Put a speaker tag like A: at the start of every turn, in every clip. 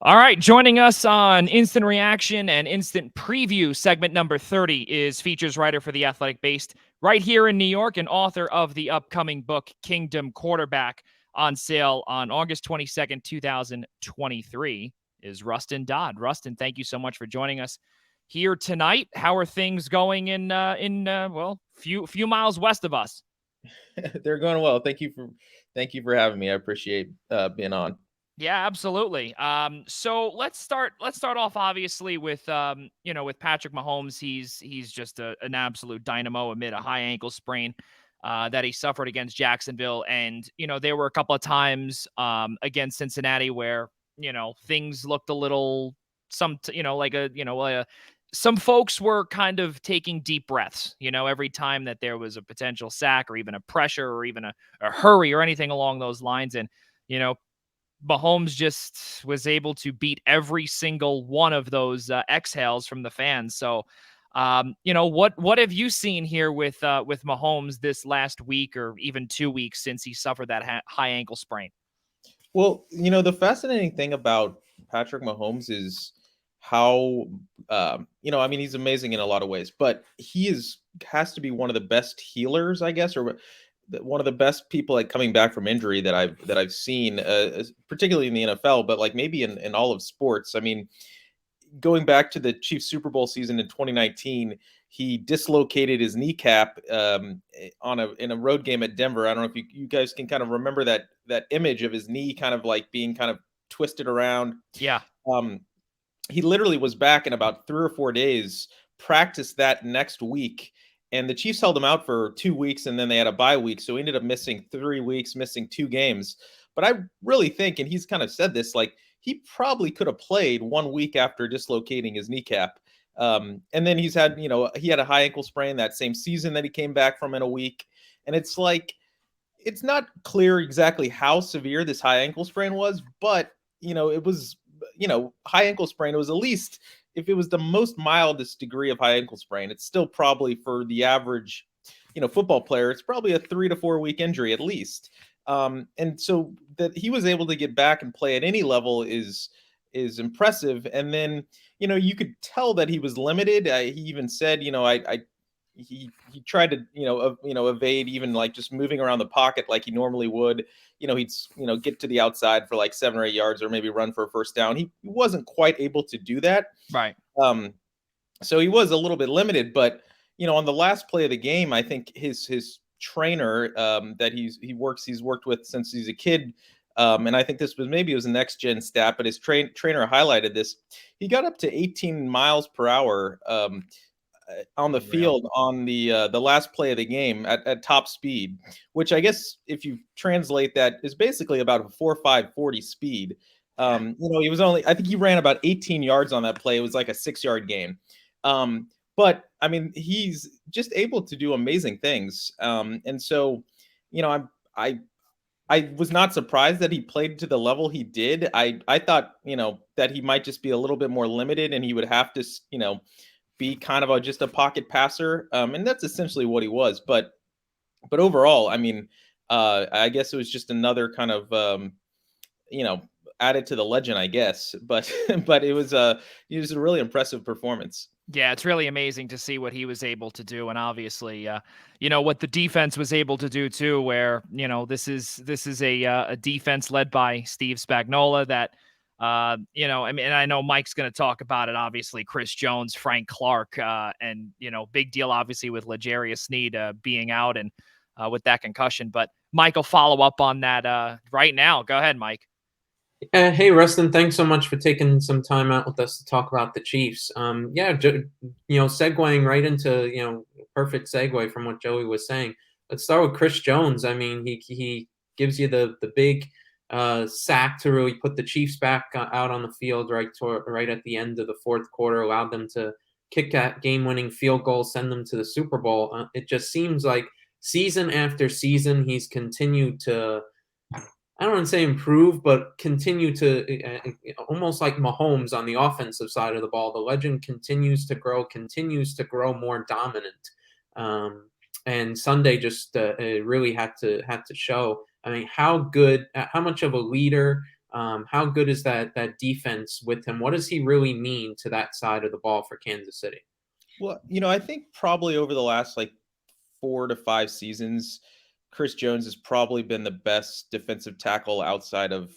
A: All right, joining us on Instant Reaction and Instant Preview segment number 30 is features writer for The Athletic based right here in New York and author of the upcoming book Kingdom Quarterback, on sale on August 22nd, 2023, is Rustin Dodd. Rustin, thank you so much for joining us here tonight. How are things going in few miles west of us?
B: They're going well. Thank you for having me. I appreciate being on.
A: Yeah, absolutely. So let's start off obviously with with Patrick Mahomes. He's just an absolute dynamo amid a high ankle sprain that he suffered against Jacksonville, and there were a couple of times against Cincinnati where things looked a little some folks were kind of taking deep breaths. Every time that there was a potential sack or even a pressure or even a hurry or anything along those lines, and you know Mahomes just was able to beat every single one of those exhales from the fans. So, what have you seen here with Mahomes this last week or even 2 weeks since he suffered that high ankle sprain?
B: Well, the fascinating thing about Patrick Mahomes is how I mean, he's amazing in a lot of ways, but has to be one of the best healers, I guess, or one of the best people at coming back from injury that I've seen, particularly in the NFL, but like maybe in all of sports. I mean, going back to the Chiefs Super Bowl season in 2019, he dislocated his kneecap in a road game at Denver. I don't know if you guys can kind of remember that image of his knee kind of like being kind of twisted around.
A: Yeah.
B: Um, he literally was back in about 3 or 4 days, practiced that next week, and the Chiefs held him out for 2 weeks, and then they had a bye week, so he ended up missing 3 weeks, missing 2 games. But I really think, and he's kind of said this, like he probably could have played 1 week after dislocating his kneecap. And then he had a high ankle sprain that same season that he came back from in a week. And it's like, it's not clear exactly how severe this high ankle sprain was, but, it was, high ankle sprain. It was at least, if it was the most mildest degree of high ankle sprain, it's still probably for the average, football player, it's probably a 3 to 4 week injury at least. And so that he was able to get back and play at any level is impressive. And then you could tell that he was limited. He even said, he tried to evade, even like just moving around the pocket like he normally would. He'd get to the outside for like 7 or 8 yards or maybe run for a first down. He wasn't quite able to do that.
A: Right.
B: So he was a little bit limited, but on the last play of the game, I think his trainer that he's worked with since he's a kid. And I think this was maybe it was a next gen stat, but his trainer highlighted this. He got up to 18 miles per hour on the field on the last play of the game at top speed, which I guess if you translate that is basically about a 4.5 40 speed. He was I think he ran about 18 yards on that play. It was like a 6 yard gain. But I mean, he's just able to do amazing things. And so, I was not surprised that he played to the level he did. I thought, that he might just be a little bit more limited and he would have to, be kind of just a pocket passer. And that's essentially what he was. But overall, I mean, I guess it was just another kind of, added to the legend, I guess. But it was a really impressive performance.
A: Yeah, it's really amazing to see what he was able to do, and obviously, what the defense was able to do too. Where this is a defense led by Steve Spagnuolo that, I mean, I know Mike's going to talk about it. Obviously, Chris Jones, Frank Clark, and big deal obviously with L'Jarius Sneed being out and with that concussion. But Mike will follow up on that right now. Go ahead, Mike.
C: Hey, Rustin, thanks so much for taking some time out with us to talk about the Chiefs. Segueing right into, perfect segue from what Joey was saying. Let's start with Chris Jones. I mean, he gives you the big sack to really put the Chiefs back out on the field right at the end of the fourth quarter, allowed them to kick that game-winning field goal, send them to the Super Bowl. It just seems like season after season, he's continued to, I don't want to say improve, but continue to almost like Mahomes on the offensive side of the ball. The legend continues to grow more dominant. And Sunday just really had to show. I mean, how much of a leader How good is that defense with him? What does he really mean to that side of the ball for Kansas City?
B: Well, I think probably over the last like 4 to 5 seasons, Chris Jones has probably been the best defensive tackle outside of,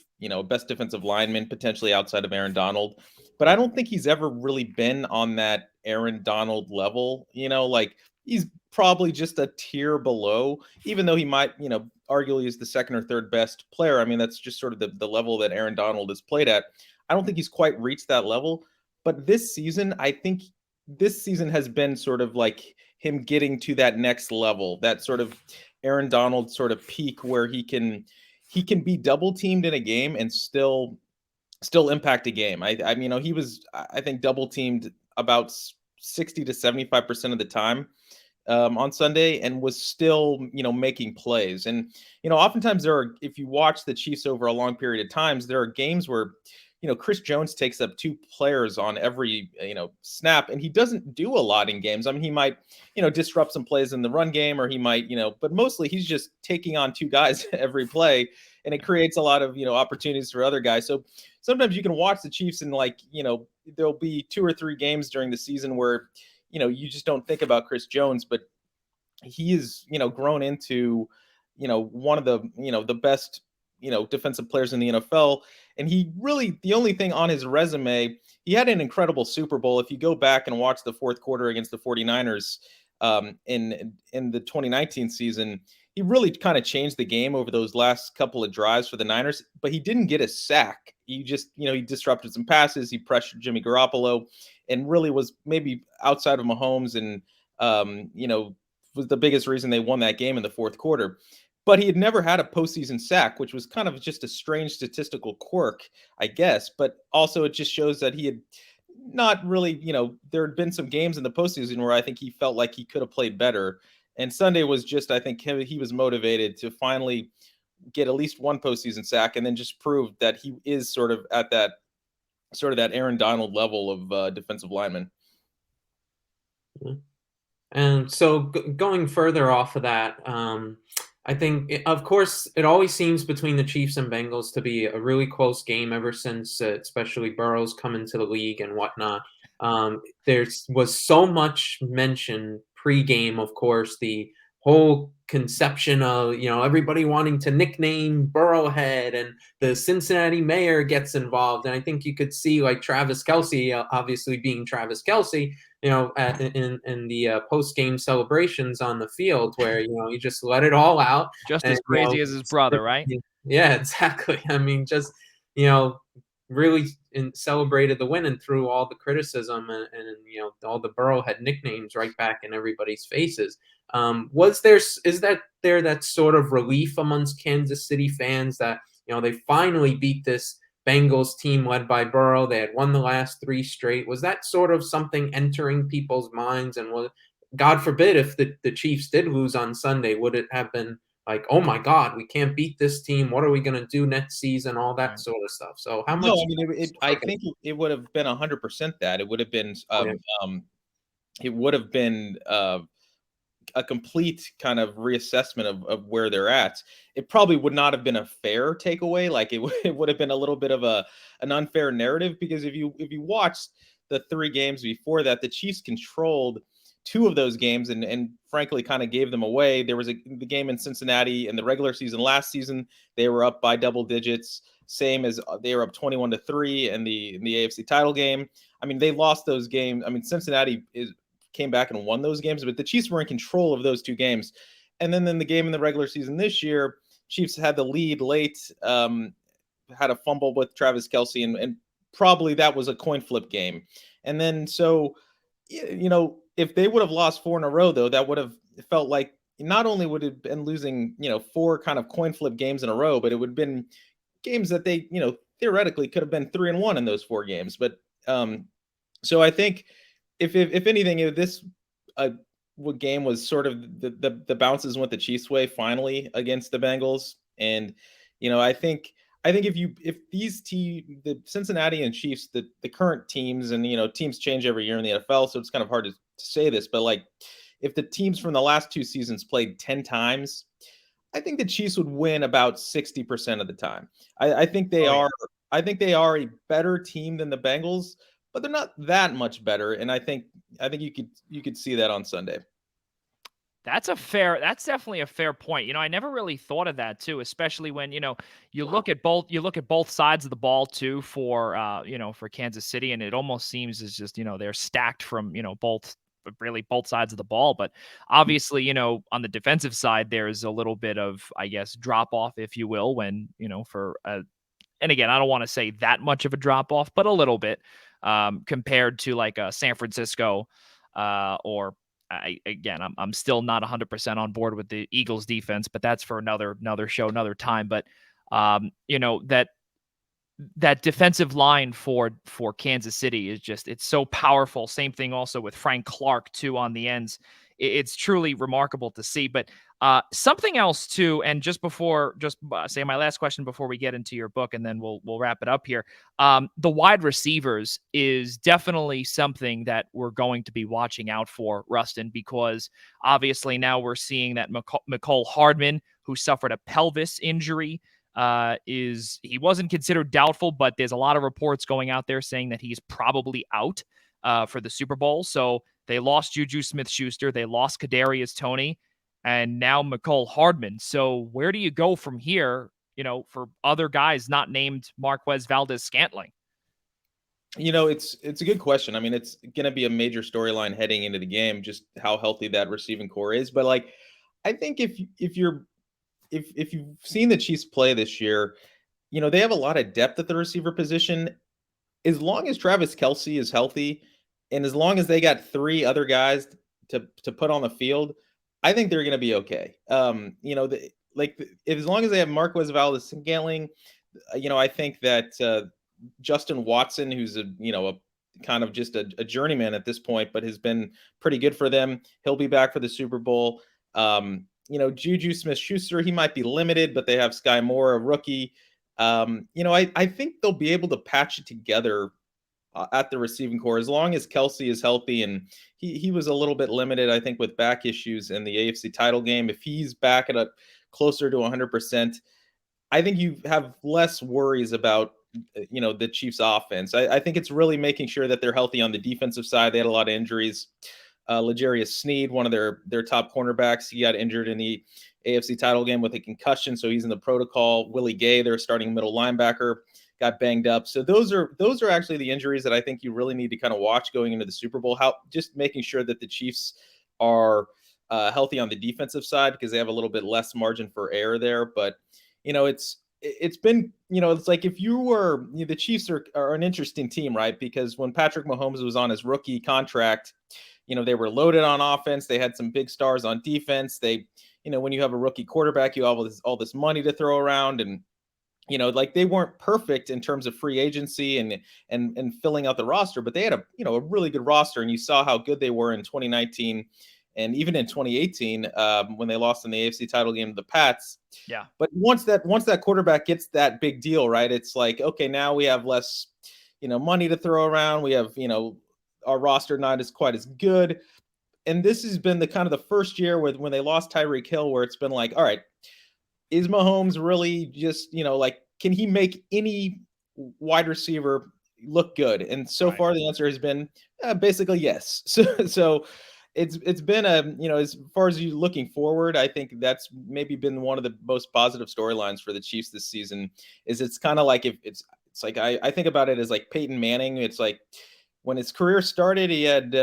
B: best defensive lineman potentially outside of Aaron Donald. But I don't think he's ever really been on that Aaron Donald level, like he's probably just a tier below, even though he might, arguably is the second or third best player. I mean, that's just sort of the level that Aaron Donald has played at. I don't think he's quite reached that level. But this season, I think this season has been sort of like him getting to that next level, that sort of Aaron Donald sort of peak where he can be double teamed in a game and still impact a game. I mean, he was, I think, double teamed about 60 to 75% of the time on Sunday, and was still, making plays. And, oftentimes if you watch the Chiefs over a long period of times, there are games where, Chris Jones takes up 2 players on every, snap, and he doesn't do a lot in games. I mean, he might, disrupt some plays in the run game, or he might, but mostly he's just taking on 2 guys every play, and it creates a lot of, opportunities for other guys. So sometimes you can watch the Chiefs and there'll be 2 or 3 games during the season where, you just don't think about Chris Jones, but he is, grown into, one of the, the best, defensive players in the NFL. And he really, the only thing on his resume, he had an incredible Super Bowl. If you go back and watch the fourth quarter against the 49ers in the 2019 season, he really kind of changed the game over those last couple of drives for the Niners, but he didn't get a sack. He just, he disrupted some passes. He pressured Jimmy Garoppolo, and really was maybe outside of Mahomes and, was the biggest reason they won that game in the fourth quarter. But he had never had a postseason sack, which was kind of just a strange statistical quirk, I guess. But also it just shows that he had not really, there had been some games in the postseason where I think he felt like he could have played better. And Sunday was just, I think he was motivated to finally get at least one postseason sack, and then just prove that he is sort of at that Aaron Donald level of defensive lineman.
C: And so going further off of that, I think, of course, it always seems between the Chiefs and Bengals to be a really close game ever since, especially Burrow's come into the league and whatnot. There was so much mention pre-game, of course, the whole conception of, everybody wanting to nickname Burrowhead, and the Cincinnati mayor gets involved. And I think you could see like Travis Kelce, obviously being Travis Kelce, in the post-game celebrations on the field, where he just let it all out,
A: just as crazy as his brother, right?
C: Yeah, exactly. I mean, just really celebrated the win and threw all the criticism and all the Burrowhead nicknames right back in everybody's faces. Is there that sort of relief amongst Kansas City fans that they finally beat this Bengals team led by Burrow? They had won the last 3 straight. Was that sort of something entering people's minds? And God forbid, if the Chiefs did lose on Sunday, would it have been like, oh my God, we can't beat this team, what are we going to do next season? All that sort of stuff. So how much?
B: No, I mean, I think it would have been 100% that. It would have been, it would have been a complete kind of reassessment of where they're at. It probably would not have been a fair takeaway. Like it would have been a little bit of an unfair narrative, because if you watched the 3 games before that, the Chiefs controlled 2 of those games and frankly kind of gave them away. There was the game in Cincinnati in the regular season last season. They were up by double digits, same as they were up 21-3 in the AFC title game. I mean, they lost those games. I mean, Cincinnati came back and won those games, but the Chiefs were in control of those 2 games. And then in the game in the regular season this year, Chiefs had the lead late, had a fumble with Travis Kelce, and probably that was a coin flip game. And then so, if they would have lost 4 in a row, though, that would have felt like not only would it have been losing, 4 kind of coin flip games in a row, but it would have been games that they, theoretically could have been 3-1 in those 4 games. But so I think if anything, if this game was sort of the bounces went the Chiefs' way finally against the Bengals, and I think if these the Cincinnati and Chiefs, the current teams, and teams change every year in the NFL, so it's kind of hard to say this, but like if the teams from the last 2 seasons played 10 times, I think the Chiefs would win about 60% of the time. I think they
A: Oh, yeah.
B: are. I think they are a better team than the Bengals, but they're not that much better. And I think you could see that on Sunday.
A: That's definitely a fair point. I never really thought of that too, especially when, you look at both sides of the ball too for Kansas City, and it almost seems as just, they're stacked from, both sides of the ball. But obviously, on the defensive side, there's a little bit of, I guess, drop off, if you will, when, and again, I don't want to say that much of a drop off, but a little bit compared to like San Francisco or I'm still not 100% on board with the Eagles defense, but that's for another show, another time. But that defensive line for Kansas City is just, it's so powerful. Same thing also with Frank Clark too on the ends. It's truly remarkable to see. But something else too, and say my last question before we get into your book, and then we'll wrap it up here. The wide receivers is definitely something that we're going to be watching out for, Rustin, because obviously now we're seeing that McCole Hardman, who suffered a pelvis injury, he wasn't considered doubtful, but there's a lot of reports going out there saying that he's probably out for the Super Bowl. So they lost Juju Smith-Schuster, they lost Kadarius Toney, and now McCole Hardman. So where do you go from here? For other guys not named Marquez Valdez-Scantling.
B: It's a good question. I mean, it's going to be a major storyline heading into the game, just how healthy that receiving core is. But like, I think if you've seen the Chiefs play this year, they have a lot of depth at the receiver position. As long as Travis Kelce is healthy, and as long as they got three other guys to put on the field, I think they're going to be okay. As long as they have Marquez Valdez-Scantling, I think that Justin Watson, who's a kind of just a journeyman at this point, but has been pretty good for them. He'll be back for the Super Bowl. Juju Smith-Schuster, he might be limited, but they have Sky Moore, a rookie. I think they'll be able to patch it together at the receiving core as long as Kelce is healthy, and he was a little bit limited, I think, with back issues in the AFC title game. If he's back at a closer to 100%, I think you have less worries about the Chiefs offense. I think it's really making sure that they're healthy on the defensive side. They had a lot of injuries. L'Jarius Sneed, one of their top cornerbacks, he got injured in the AFC title game with a concussion, so he's in the protocol. Willie Gay, their starting middle linebacker, got banged up. So those are actually the injuries that I think you really need to kind of watch going into the Super Bowl. Just making sure that the Chiefs are healthy on the defensive side, because they have a little bit less margin for error there. But it's been, it's like if you were, the Chiefs are an interesting team, right? Because when Patrick Mahomes was on his rookie contract, they were loaded on offense. They had some big stars on defense. When you have a rookie quarterback, you have all this money to throw around, and they weren't perfect in terms of free agency and filling out the roster, but they had a really good roster, and you saw how good they were in 2019 and even in 2018 when they lost in the AFC title game to the Pats.
A: Yeah.
B: But once that quarterback gets that big deal, right, it's like, okay, now we have less, money to throw around. We have, our roster not as quite as good. And this has been the kind of the first year when they lost Tyreek Hill, where it's been like, all right, is Mahomes really just, can he make any wide receiver look good? And so far the answer has been basically yes. So it's been as far as you looking forward, I think that's maybe been one of the most positive storylines for the Chiefs this season. It's kind of like it's like I think about it as like Peyton Manning. It's like when his career started, he had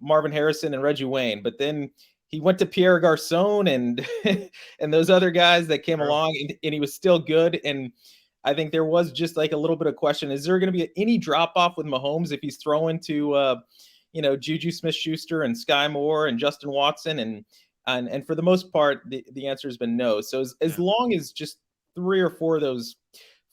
B: Marvin Harrison and Reggie Wayne, but then he went to Pierre Garçon and and those other guys that came along, and he was still good. And I think there was just like a little bit of question: is there going to be any drop off with Mahomes if he's throwing to Juju Smith-Schuster and Sky Moore and Justin Watson? And for the most part, the answer has been no. So as long as just 3 or 4 of those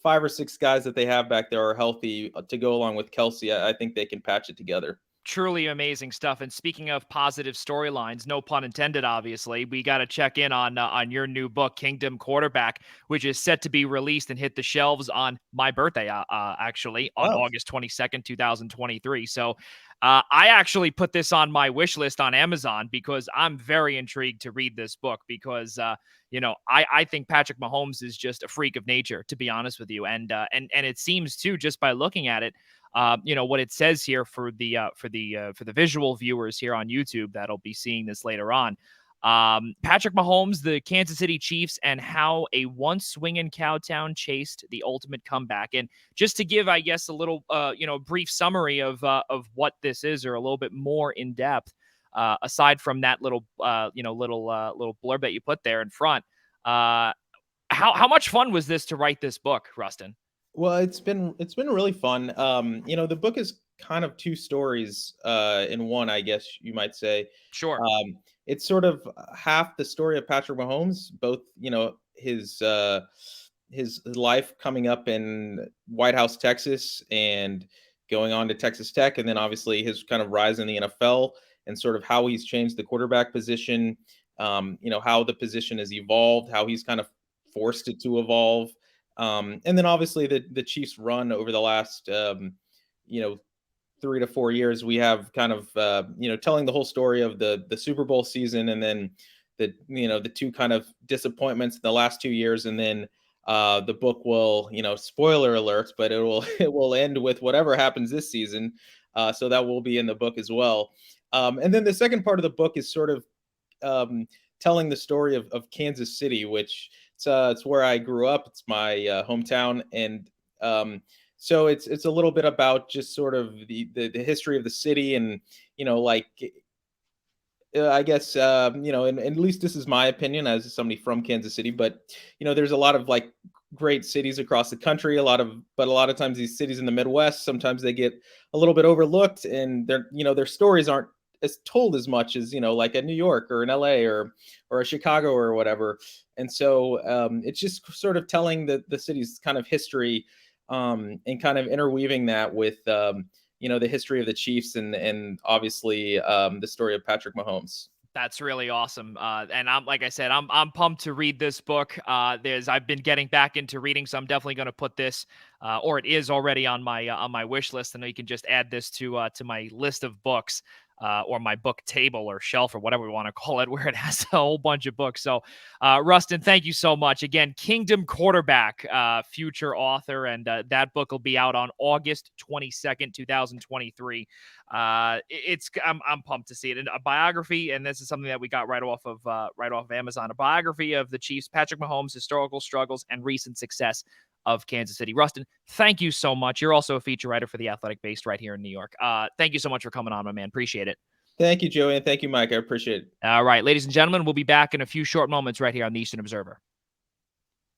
B: 5 or 6 guys that they have back there are healthy to go along with Kelce, I think they can patch it together.
A: Truly amazing stuff. And speaking of positive storylines, no pun intended, obviously, we got to check in on your new book, Kingdom Quarterback, which is set to be released and hit the shelves on my birthday, actually, on
B: Oh,
A: August 22nd, 2023. So I actually put this on my wish list on Amazon because I'm very intrigued to read this book because, I think Patrick Mahomes is just a freak of nature, to be honest with you. And it seems, too, just by looking at it, what it says here for the visual viewers here on YouTube that'll be seeing this later on. Patrick Mahomes, the Kansas City Chiefs, and how a once swinging Cowtown chased the ultimate comeback. And just to give, I guess, a little, brief summary of what this is, or a little bit more in depth, aside from that little blurb that you put there in front. How much fun was this to write this book, Rustin?
B: well, it's been really fun. The book is kind of two stories in one, I guess you might say.
A: Sure.
B: It's sort of half the story of Patrick Mahomes, both his life coming up in White House, Texas, and going on to Texas Tech, and then obviously his kind of rise in the NFL and sort of how he's changed the quarterback position. How the position has evolved, how he's kind of forced it to evolve, and then obviously the Chiefs' run over the last 3 to 4 years. We have kind of telling the whole story of the Super Bowl season, and then the two kind of disappointments in the last 2 years, and then the book will, spoiler alerts, but it will end with whatever happens this season. So that will be in the book as well. And then the second part of the book is sort of telling the story of Kansas City, which it's where I grew up. It's my hometown, and so it's a little bit about just sort of the history of the city, and I guess and at least this is my opinion as somebody from Kansas City. But there's a lot of like great cities across the country. But a lot of times these cities in the Midwest, sometimes they get a little bit overlooked, and their stories aren't as told as much as like a New York or an LA or a Chicago or whatever. And so it's just sort of telling the city's kind of history, and kind of interweaving that with the history of the Chiefs, and obviously the story of Patrick Mahomes.
A: That's really awesome. And like I said, I'm pumped to read this book. I've been getting back into reading, so I'm definitely going to put this, or it is already on my wish list. And you can just add this to my list of books, or my book table or shelf or whatever we want to call it, where it has a whole bunch of books. So, Rustin, thank you so much. Again, Kingdom Quarterback, future author, and that book will be out on August 22nd, 2023. I'm pumped to see it. And a biography, and this is something that we got right off of Amazon, a biography of the Chiefs, Patrick Mahomes' historical struggles and recent success of Kansas City. Rustin, thank you so much. You're also a feature writer for The Athletic, based right here in New York. Thank you so much for coming on, my man. Appreciate it.
B: Thank you, Joey, and thank you, Mike. I appreciate it.
A: All right, ladies and gentlemen, we'll be back in a few short moments right here on the Eastern Observer.